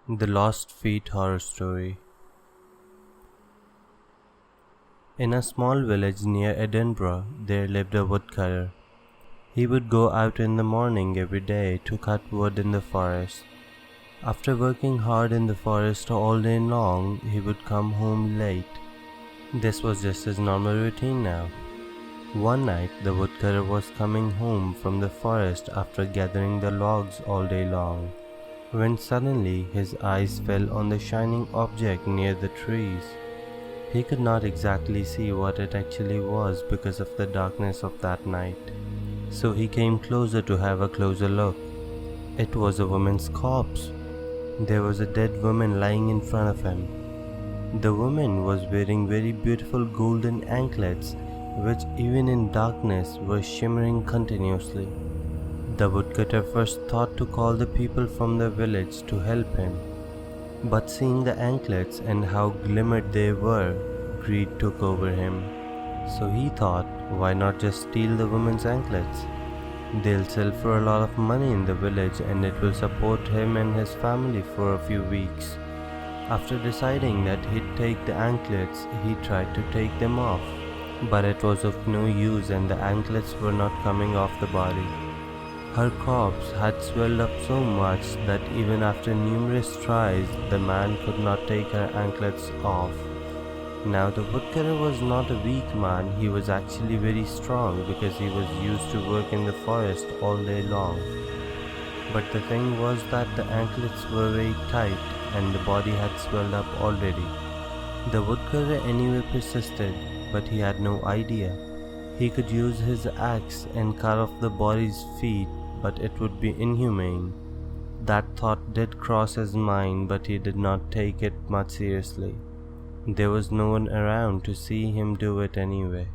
The Lost Feet Horror Story. In a small village near Edinburgh, there lived a woodcutter. He would go out in the morning every day to cut wood in the forest. After working hard in the forest all day long, he would come home late. This was just his normal routine now. One night, the woodcutter was coming home from the forest after gathering the logs all day long, when suddenly his eyes fell on the shining object near the trees. He could not exactly see what it actually was because of the darkness of that night, so he came closer to have a closer look. It was a woman's corpse. There was a dead woman lying in front of him. The woman was wearing very beautiful golden anklets, which even in darkness were shimmering continuously. The woodcutter first thought to call the people from the village to help him, but seeing the anklets and how glimmered they were, greed took over him. So he thought, why not just steal the woman's anklets? They'll sell for a lot of money in the village and it will support him and his family for a few weeks. After deciding that he'd take the anklets, he tried to take them off, but it was of no use and the anklets were not coming off the body. Her corpse had swelled up so much that even after numerous tries, the man could not take her anklets off. Now the woodcutter was not a weak man, he was actually very strong because he was used to work in the forest all day long. But the thing was that the anklets were very tight and the body had swelled up already. The woodcutter anyway persisted, but he had no idea. He could use his axe and cut off the body's feet, but it would be inhumane. That thought did cross his mind, but he did not take it much seriously. There was no one around to see him do it anyway,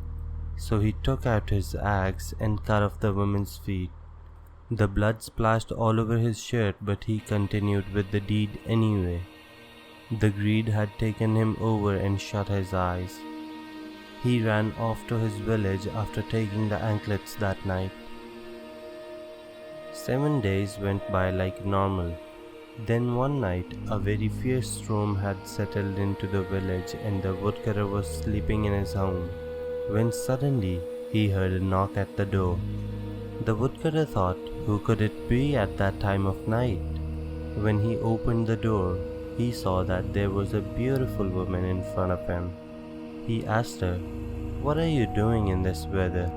so he took out his axe and cut off the woman's feet. The blood splashed all over his shirt, but he continued with the deed anyway. The greed had taken him over and shut his eyes. He ran off to his village after taking the anklets that night. 7 days went by like normal. Then one night, a very fierce storm had settled into the village and the woodcutter was sleeping in his home, when suddenly he heard a knock at the door. The woodcutter thought, who could it be at that time of night? When he opened the door, he saw that there was a beautiful woman in front of him. He asked her, "What are you doing in this weather?"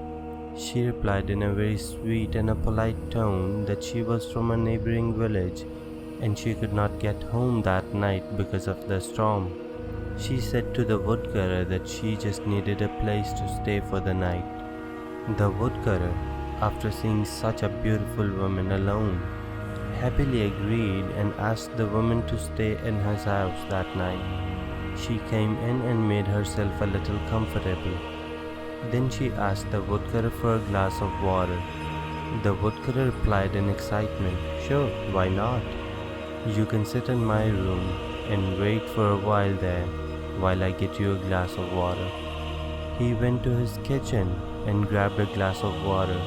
She replied in a very sweet and a polite tone that she was from a neighboring village and she could not get home that night because of the storm. She said to the woodcutter that she just needed a place to stay for the night. The woodcutter, after seeing such a beautiful woman alone, happily agreed and asked the woman to stay in his house that night. She came in and made herself a little comfortable. Then she asked the woodcutter for a glass of water. The woodcutter replied in excitement, "Sure, why not? You can sit in my room and wait for a while there while I get you a glass of water." He went to his kitchen and grabbed a glass of water,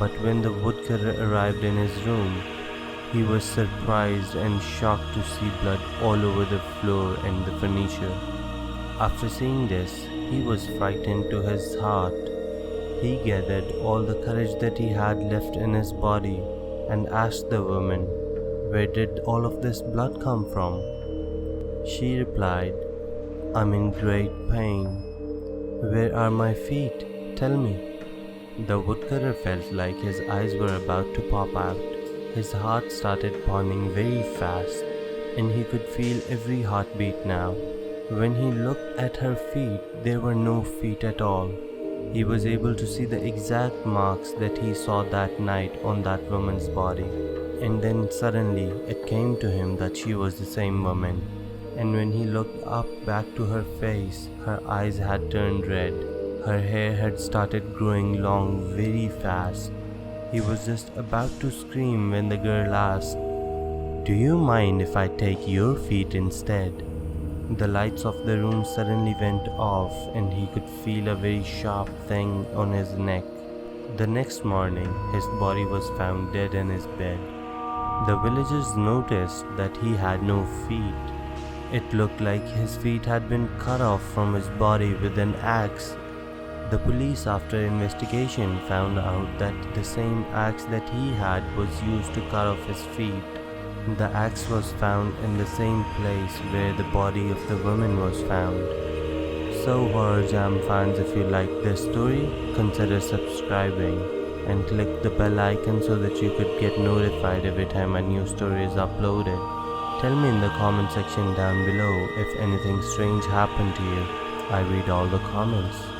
but when the woodcutter arrived in his room, he was surprised and shocked to see blood all over the floor and the furniture. After seeing this, he was frightened to his heart. He gathered all the courage that he had left in his body and asked the woman, "Where did all of this blood come from?" She replied, "I'm in great pain. Where are my feet? Tell me." The woodcutter felt like his eyes were about to pop out. His heart started pounding very fast, and he could feel every heartbeat now. When he looked at her feet, there were no feet at all. He was able to see the exact marks that he saw that night on that woman's body. And then suddenly it came to him that she was the same woman. And when he looked up back to her face, her eyes had turned red. Her hair had started growing long very fast. He was just about to scream when the girl asked, "Do you mind if I take your feet instead?" The lights of the room suddenly went off and he could feel a very sharp thing on his neck. The next morning, his body was found dead in his bed. The villagers noticed that he had no feet. It looked like his feet had been cut off from his body with an axe. The police, after investigation, found out that the same axe that he had was used to cut off his feet. The axe was found in the same place where the body of the woman was found. So Horror Jam fans, if you like this story, consider subscribing and click the bell icon so that you could get notified every time a new story is uploaded. Tell me in the comment section down below if anything strange happened to you. I read all the comments.